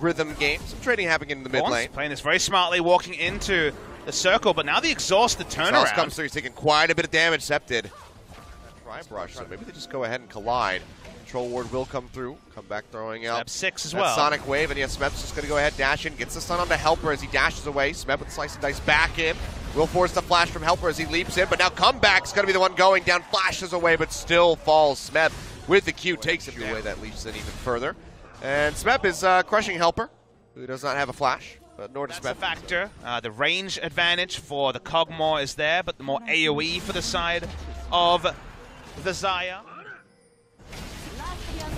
rhythm game. Some trading happening in the mid lane. Playing this very smartly, walking into the circle, but now the exhaust, the turnaround. Comes through, he's taking quite a bit of damage, Sep did. Try brush, so maybe they just go ahead and collide. Control ward will come through, come back throwing out. Smeb 6 as well. Sonic Wave, and yes, Smeb's just going to go ahead, dash in, gets the stun onto Helper as he dashes away. Smeb with Slice and Dice back in. Will force the flash from Helper as he leaps in, but now Comeback's going to be the one going down, flashes away, but still falls. Smeb with the Q takes him away, that leaps in even further. And Smeb is crushing Helper, who does not have a flash, but nor does Smeb. That's a factor. The range advantage for the Kog'Maw is there, but the more AoE for the side of the Xayah.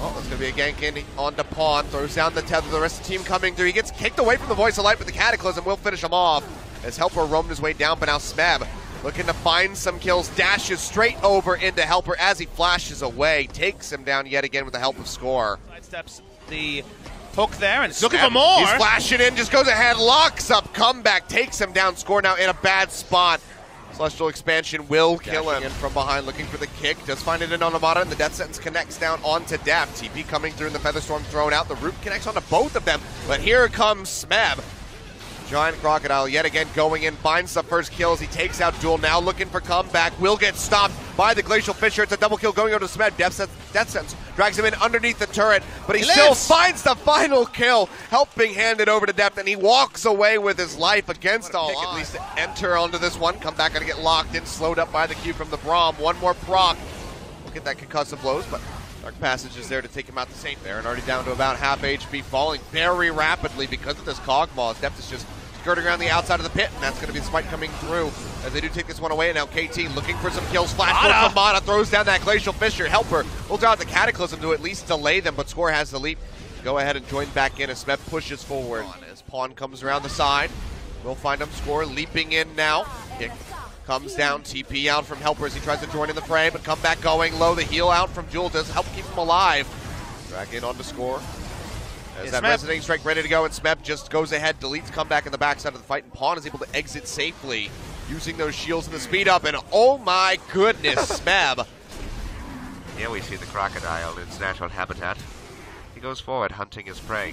Oh, there's going to be a gank in onto Pawn, throws down the tether, the rest of the team coming through. He gets kicked away from the Voice of Light, but the Cataclysm will finish him off as Helper roamed his way down, but now Smeb looking to find some kills, dashes straight over into Helper as he flashes away, takes him down yet again with the help of Score. Sidesteps the hook there, and looking for more. He's flashing in, just goes ahead, locks up, Comeback, takes him down. Score now in a bad spot. Celestial Expansion will kill him. In from behind, looking for the kick. Does find it in on Amada, and the Death Sentence connects down onto Def. TP coming through, and the Featherstorm thrown out. The Root connects onto both of them, but here comes Smeb. Giant Crocodile yet again going in, finds the first kill as he takes out Duel. Now looking for Comeback, will get stopped by the Glacial Fissure. It's a double kill going over to Smeb. Death Sentence drags him in underneath the turret, but he still finds the final kill, helping hand it over to Depth, and he walks away with his life against all odds. At least to enter onto this one. Comeback gonna get locked in, slowed up by the Q from the Braum. One more proc. We'll get that concussive blows, but Dark Passage is there to take him out the same there, and already down to about half HP, falling very rapidly because of this Kog'Maw. Depth is just skirting around the outside of the pit, and that's going to be the spike coming through as they do take this one away. And now KT looking for some kills. Flash from Mana, throws down that Glacial Fissure. Helper will draw out the Cataclysm to at least delay them, but Score has the leap. Go ahead and join back in as Smeb pushes forward. As Pawn comes around the side, we'll find him. Score leaping in now. Kick comes down, TP out from Helper as he tries to join in the fray, but Comeback going low. The heal out from Jewel does help keep him alive. Drag in onto Score. As that Resonating Strike ready to go, and Smeb just goes ahead, deletes Comeback in the backside of the fight, and Pawn is able to exit safely using those shields and the speed up, and oh my goodness, Smeb. Here we see the crocodile in its natural habitat. He goes forward hunting his prey.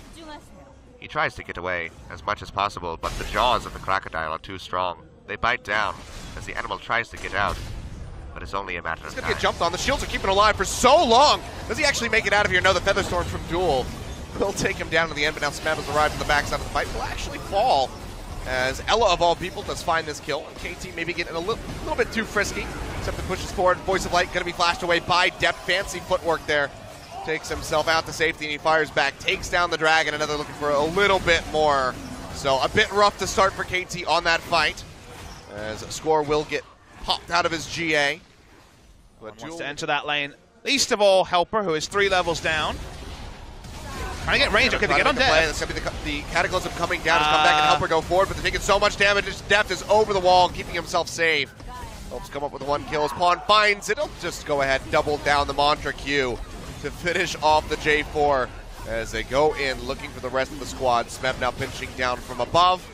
He tries to get away as much as possible, but the jaws of the crocodile are too strong. They bite down as the animal tries to get out, but it's only a matter of time. He's going to get jumped on. The shields are keeping alive for so long. Does he actually make it out of here? No, the Featherstorm from Duel will take him down to the end, but now Smeb has arrived in the backside of the fight. Will actually fall as Ella, of all people, does find this kill. And KT maybe getting a little bit too frisky, except it pushes forward. Voice of Light going to be flashed away by Depth. Fancy footwork there. Takes himself out to safety, and he fires back. Takes down the Dragon. Another looking for a little bit more. So a bit rough to start for KT on that fight, as Score will get popped out of his GA. But wants to enter that lane. Least of all, Helper, who is 3 levels down. Trying to get range. Okay, they get on Depth. That's going to be the Cataclysm coming down. Has come back and Helper go forward, but they're taking so much damage. Depth is over the wall, keeping himself safe. Helps come up with 1 kill as Pawn finds it. He'll just go ahead and double down the Mantra Q to finish off the J4 as they go in looking for the rest of the squad. Smeb now pinching down from above.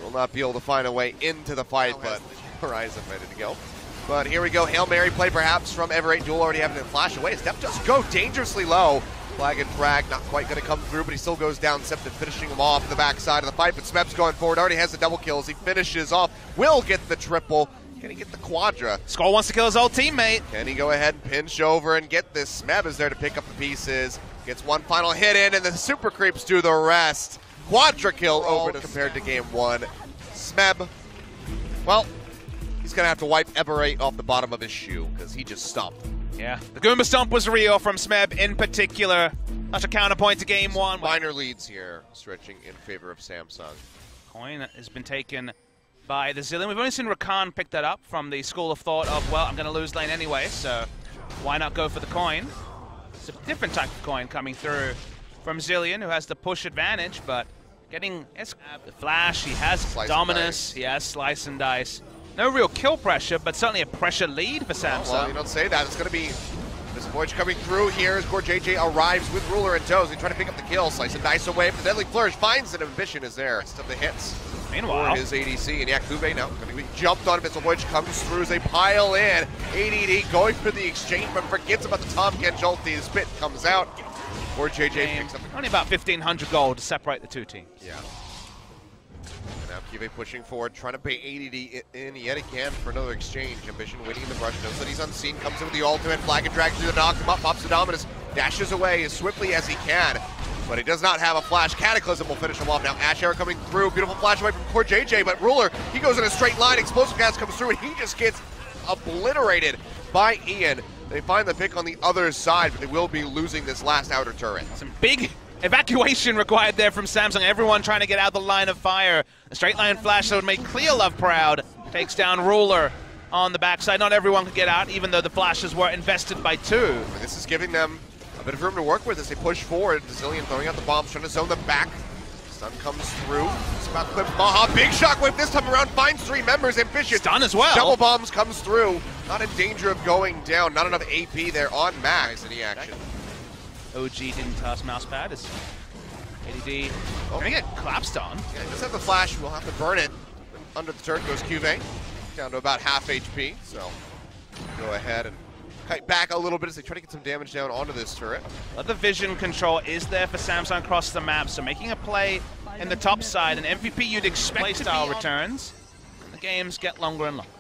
Will not be able to find a way into the fight, but Horizon ready to go. But here we go. Hail Mary play perhaps from Everate. Duel already having to flash away. Depth does go dangerously low. Flag and frag not quite going to come through, but he still goes down. Septon finishing him off the backside of the fight, but Smeb's going forward. Already has the double kills. He finishes off. Will get the triple. Can he get the quadra? Score wants to kill his old teammate. Can he go ahead and pinch over and get this? Smeb is there to pick up the pieces. Gets one final hit in, and the super creeps do the rest. Quadra kill over compared to game 1. Smeb, well, he's going to have to wipe Everate off the bottom of his shoe because he just stomped. Yeah, the Goomba Stomp was real from Smeb in particular. That's a counterpoint to game 1. Minor leads here, stretching in favor of Samsung. Coin has been taken by the Zilean. We've only seen Rakan pick that up from the school of thought of, well, I'm going to lose lane anyway, so why not go for the coin? It's a different type of coin coming through from Zilean, who has the push advantage, but getting the flash, he has Dominus, he has Slice and Dice. No real kill pressure, but certainly a pressure lead for Samsung. Well, you don't say that. It's going to be this Voyage coming through here as Core JJ arrives with Ruler and Toes. He's trying to pick up the kill. Slice and Dice away, but the Deadly Flourish finds it. Ambition is there. Rest of the hits. Meanwhile, his ADC, and Kube now going to be jumped on. Missile Voyage comes through as they pile in. ADD going for the exchange, but forgets about the Tom Genj ulti. The spit comes out. Or JJ picks up. Only about 1,500 gold to separate the two teams. Yeah. And now Kyve pushing forward, trying to bait ADD in yet again for another exchange. Ambition waiting in the brush, knows that he's unseen, comes in with the ultimate, flag and drags to the knock him up, pops the Dominus, dashes away as swiftly as he can. But he does not have a flash. Cataclysm will finish him off now. Ash Arrow coming through, beautiful flash away from Core JJ, but Ruler, he goes in a straight line, Explosive Gas comes through, and he just gets obliterated by Ian. They find the pick on the other side, but they will be losing this last outer turret. Some big evacuation required there from Samsung. Everyone trying to get out the line of fire. A straight line flash that would make Clear Love proud. Takes down Ruler on the backside. Not everyone could get out, even though the flashes were invested by 2. And this is giving them a bit of room to work with as they push forward. Zillion throwing out the bombs, trying to zone them back. Stun comes through. It's about to clip Maha. Big shockwave this time around. Finds 3 members. Ambitious. Stun as well. Double bombs comes through. Not in danger of going down. Not enough AP there on Max. Any action. OG didn't toss mousepad. It's ADD gonna get collapsed on. Yeah, he does have the flash. We'll have to burn it. Under the turret goes Kyve. Down to about half HP. So go ahead and kite back a little bit as they try to get some damage down onto this turret. But the vision control is there for Samsung across the map, so making a play in the top side, an MVP you'd expect playstyle returns. The games get longer and longer.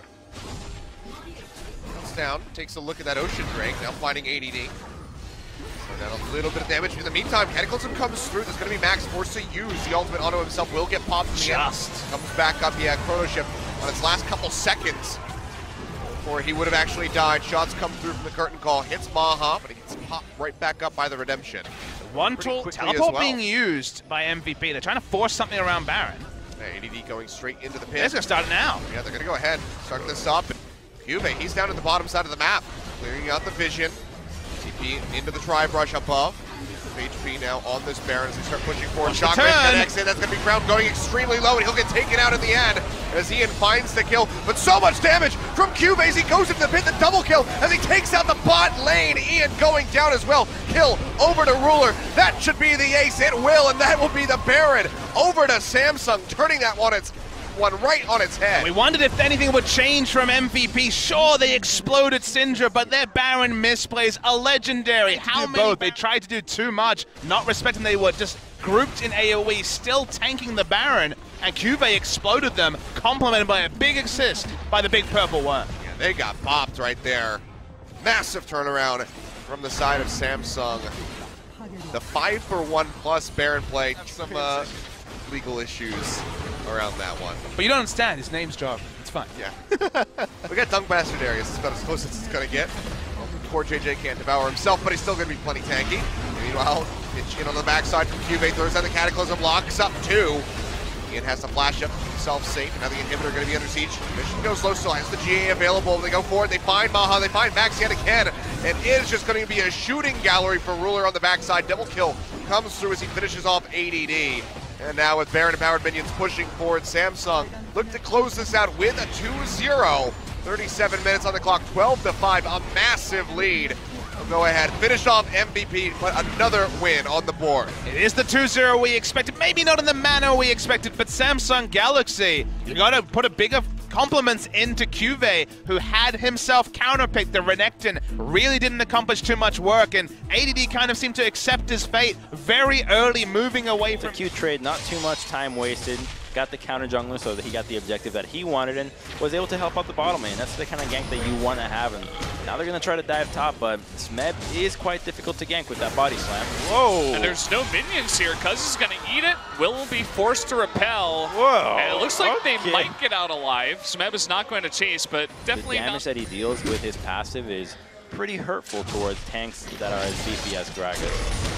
Comes down, takes a look at that Ocean Drake, now finding ADD. So down a little bit of damage. In the meantime, Cataclysm comes through. There's going to be Max forced to use the ultimate auto himself. Will get popped in the end. Comes back up, yeah, Chrono Ship on its last couple seconds before he would have actually died. Shots come through from the curtain call, hits Maha, but he gets popped right back up by the Redemption. One tool, teleport being used by MVP. They're trying to force something around Baron. ADD going straight into the pit. They're gonna start it now. Yeah, they're gonna go ahead, start this up. And Kyve, he's down at the bottom side of the map, clearing out the vision. TP into the tri-brush above. HP now on this Baron as they start pushing forward. Shockwave connects in. That's going to be Crown going extremely low, and he'll get taken out in the end as Ian finds the kill. But so much damage from Kyve as he goes into the pit, the double kill as he takes out the bot lane. Ian going down as well. Kill over to Ruler. That should be the ace. It will, and that will be the Baron over to Samsung, turning that one right on its head. We wondered if anything would change from MVP. Sure, they exploded Syndra, but their Baron misplays a legendary. How many? Both. They tried to do too much, not respecting they were just grouped in AoE, still tanking the Baron, and Kyve exploded them, complemented by a big assist by the big purple worm. Yeah, they got bopped right there. Massive turnaround from the side of Samsung. The 5-for-1 plus Baron play. Some legal issues around that one. But you don't understand, his name's Jarvan. It's fine. Yeah. We got Dunk Bastard Darius. It's about as close as it's going to get. Well, poor JJ can't devour himself, but he's still going to be plenty tanky. And meanwhile, pitch in on the backside from Kyve, throws out the Cataclysm, locks up 2. Ian has to flash up himself safe. Now the inhibitor going to be under siege. Mission goes low, still has the GA available. They go forward, they find Maha, they find Max yet again. And it is just going to be a shooting gallery for Ruler on the backside. Double kill comes through as he finishes off ADD. And now with Baron empowered minions pushing forward, Samsung look to close this out with a 2-0. 37 minutes on the clock, 12-5, a massive lead. We'll go ahead, finish off MVP, but another win on the board. It is the 2-0 we expected, maybe not in the manner we expected, but Samsung Galaxy, you gotta put a bigger compliments into Kyve, who had himself counterpicked the Renekton, really didn't accomplish too much work, and ADD kind of seemed to accept his fate very early, moving away from... The Q trade, not too much time wasted, got the counter jungler so that he got the objective that he wanted and was able to help out the bottom lane. That's the kind of gank that you want to have, and now they're going to try to dive top, but Smeb is quite difficult to gank with that body slam. Whoa! And there's no minions here. Cuz is going to eat it. Will be forced to repel. Whoa! And it looks like they might get out alive. Smeb is not going to chase, but definitely the damage that he deals with his passive is pretty hurtful towards tanks that are as beefy as Gragas.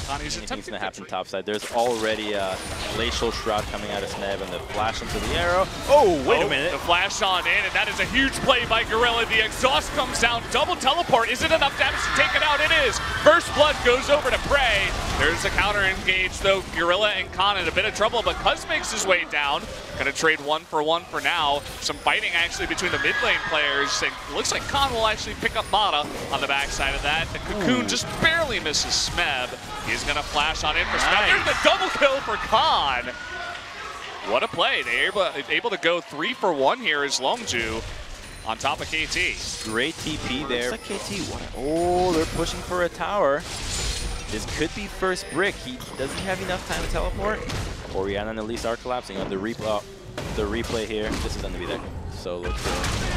Anything's going to happen topside. There's already a Glacial Shroud coming out of Smeb and the flash into the arrow. Oh, wait a minute. The flash on in, and that is a huge play by Gorilla. The exhaust comes down, double teleport. Is it enough damage to take it out? It is. First blood goes over to Prey. There's a counter engage, though. Gorilla and Khan in a bit of trouble, but Cuz makes his way down. Going to trade 1-for-1 for now. Some fighting actually between the mid lane players. And it looks like Khan will actually pick up Mana on the backside of that. The Cocoon just barely misses Smeb. He's going to flash on in for Smeb. There's the double kill for Khan. What a play. They're able to go 3-for-1 here as Longju. on top of KT. Great TP there. Looks like KT. Oh, they're pushing for a tower. This could be first brick. Doesn't have enough time to teleport. Orianna and Elise are collapsing on the replay here. This is going to be that solo kill.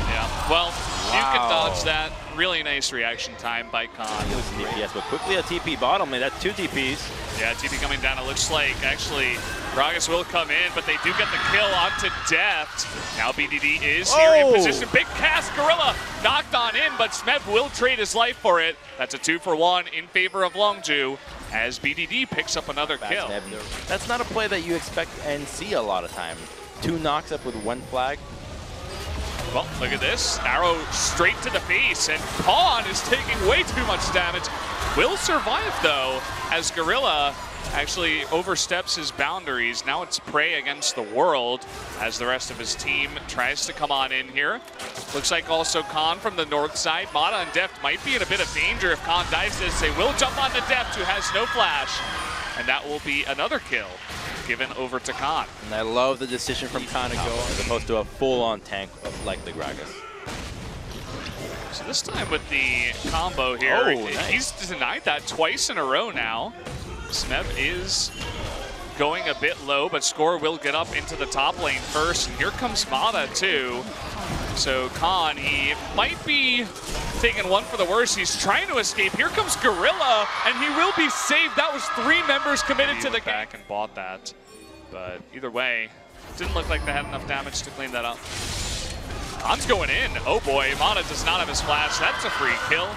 Yeah, well, you can dodge that. Really nice reaction time by Khan. DPS, but quickly a TP bottom lane. That's 2 TPs. Yeah, TP coming down. It looks like actually Gragas will come in, but they do get the kill onto Deft. Now BDD is here in position. Big cast, Gorilla knocked on in, but Smeb will trade his life for it. That's a 2-for-1 in favor of Longju as BDD picks up another kill. That's not a play that you expect and see a lot of time. 2 knocks up with 1 flag. Well, look at this. Arrow straight to the face, and Pawn is taking way too much damage. Will survive, though, as Gorilla actually oversteps his boundaries. Now it's prey against the world as the rest of his team tries to come on in here. Looks like also Khan from the north side. Mata and Deft might be in a bit of danger if Khan dives this. They will jump on to Deft, who has no flash, and that will be another kill given over to Khan. And I love the decision from Khan to go as opposed to a full-on tank like the Gragas. So this time with the combo here, he's denied that twice in a row now. Smeb is going a bit low, but Score will get up into the top lane first. And here comes Mata too. So Khan, he might be taking one for the worse. He's trying to escape. Here comes Gorilla, and he will be saved. That was 3 members committed to the back and bought that. But either way, didn't look like they had enough damage to clean that up. Khan's going in. Oh boy, Mata does not have his flash. That's a free kill.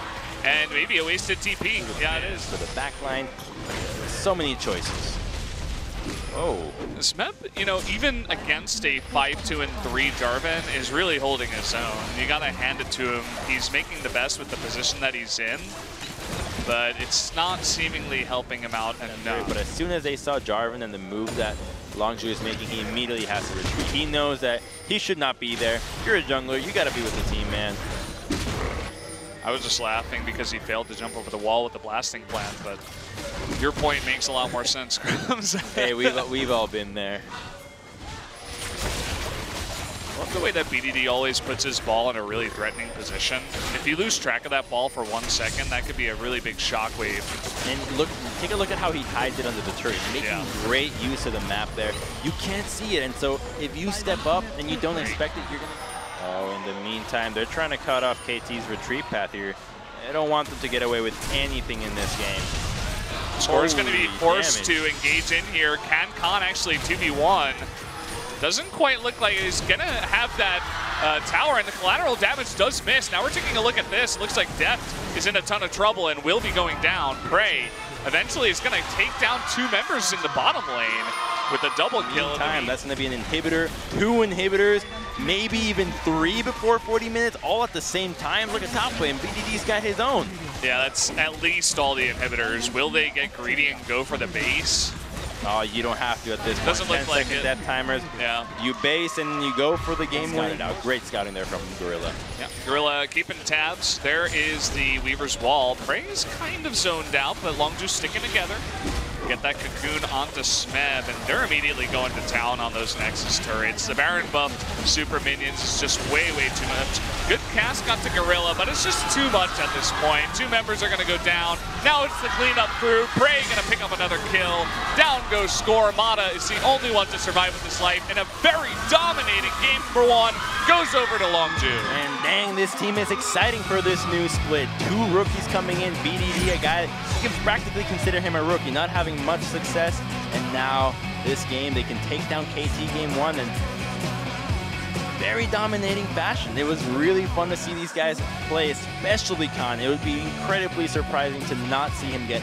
And maybe a wasted TP. Yeah, it is. For the back line, so many choices. Oh. Smeb, you know, even against a 5-2 and 3 Jarvan is really holding his own. You gotta hand it to him. He's making the best with the position that he's in, but it's not seemingly helping him out enough. But as soon as they saw Jarvan and the move that Longju is making, he immediately has to retreat. He knows that he should not be there. You're a jungler, you gotta be with the team, man. I was just laughing because he failed to jump over the wall with the blasting plan, but your point makes a lot more sense, Grams. Hey, we've all been there. I love the way that BDD always puts his ball in a really threatening position. If you lose track of that ball for 1 second, that could be a really big shockwave. And look, take a look at how he hides it under the turret, making great use of the map there. You can't see it, and so if you step up and you don't expect it, you're gonna... Oh, in the meantime, they're trying to cut off KT's retreat path here. They don't want them to get away with anything in this game. Score's going to be forced to engage in here. Can Khan actually 2v1? Doesn't quite look like he's going to have that tower, and the collateral damage does miss. Now we're taking a look at this. Looks like Deft is in a ton of trouble and will be going down. Prey eventually is going to take down 2 members in the bottom lane with a double kill. That's going to be an inhibitor, 2 inhibitors, maybe even 3 before 40 minutes, all at the same time. Look at top lane, BDD's got his own. Yeah, that's at least all the inhibitors. Will they get greedy and go for the base? Oh, you don't have to at this point. Doesn't look like it. Death timers. Yeah. You base and you go for the game winning. Great scouting there from Gorilla. Yeah, Gorilla keeping tabs. There is the Weaver's Wall. Prey is kind of zoned out, but Longju sticking together. Get that cocoon onto Smeb, and they're immediately going to town on those Nexus turrets. The Baron buff super minions is just way too much. Good cast got to Gorilla, but it's just too much at this point. 2 members are going to go down. Now it's the cleanup crew. Prey going to pick up another kill. Down goes Score. Mata is the only one to survive with his life, and a very dominating game for 1 goes over to Longju. And dang, this team is exciting for this new split. 2 rookies coming in. BDD, a guy, you can practically consider him a rookie, not having much success, and now this game they can take down KT game 1 in very dominating fashion. It was really fun to see these guys play, especially Khan. It would be incredibly surprising to not see him get